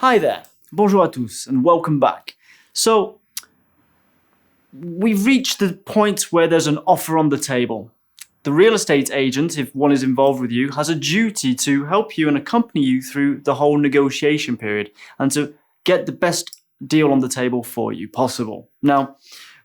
Hi there, bonjour à tous, and welcome back. So, we've reached the point where there's an offer on the table. The real estate agent, if one is involved with you, has a duty to help you and accompany you through the whole negotiation period and to get the best deal on the table for you possible. Now,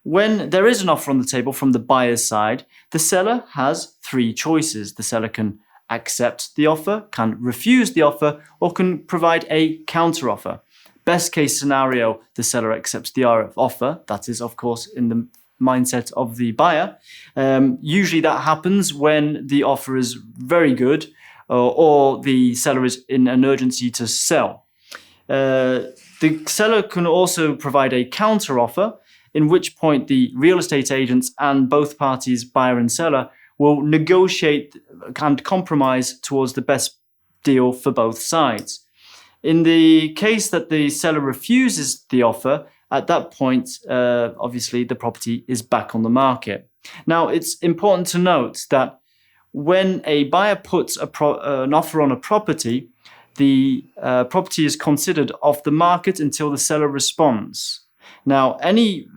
when there is an offer on the table from the buyer's side, the seller has three choices. The seller can accept the offer, can refuse the offer, or can provide a counter-offer. Best case scenario, the seller accepts the offer. That is, of course, in the mindset of the buyer. Usually that happens when the offer is very good or the seller is in an urgency to sell. The seller can also provide a counter-offer, in which point the real estate agents and both parties, buyer and seller, will negotiate and compromise towards the best deal for both sides. In the case that the seller refuses the offer, at that point, obviously, the property is back on the market. Now, it's important to note that when a buyer puts an offer on a property, the property is considered off the market until the seller responds. Now, any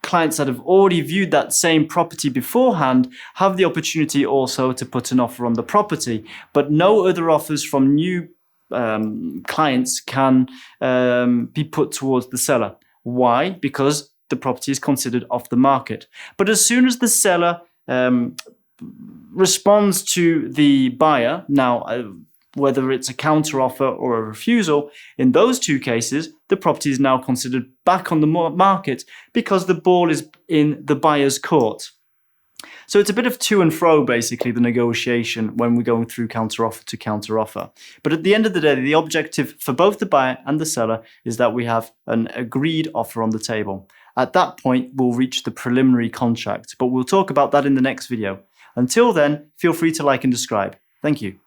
clients that have already viewed that same property beforehand have the opportunity also to put an offer on the property, but no other offers from new clients can be put towards the seller. Why? Because the property is considered off the market. But as soon as the seller responds to the buyer, now whether it's a counter-offer or a refusal, in those two cases, the property is now considered back on the market because the ball is in the buyer's court. So it's a bit of to and fro, basically, the negotiation when we're going through counter-offer to counter-offer. But at the end of the day, the objective for both the buyer and the seller is that we have an agreed offer on the table. At that point, we'll reach the preliminary contract, but we'll talk about that in the next video. Until then, feel free to like and subscribe. Thank you.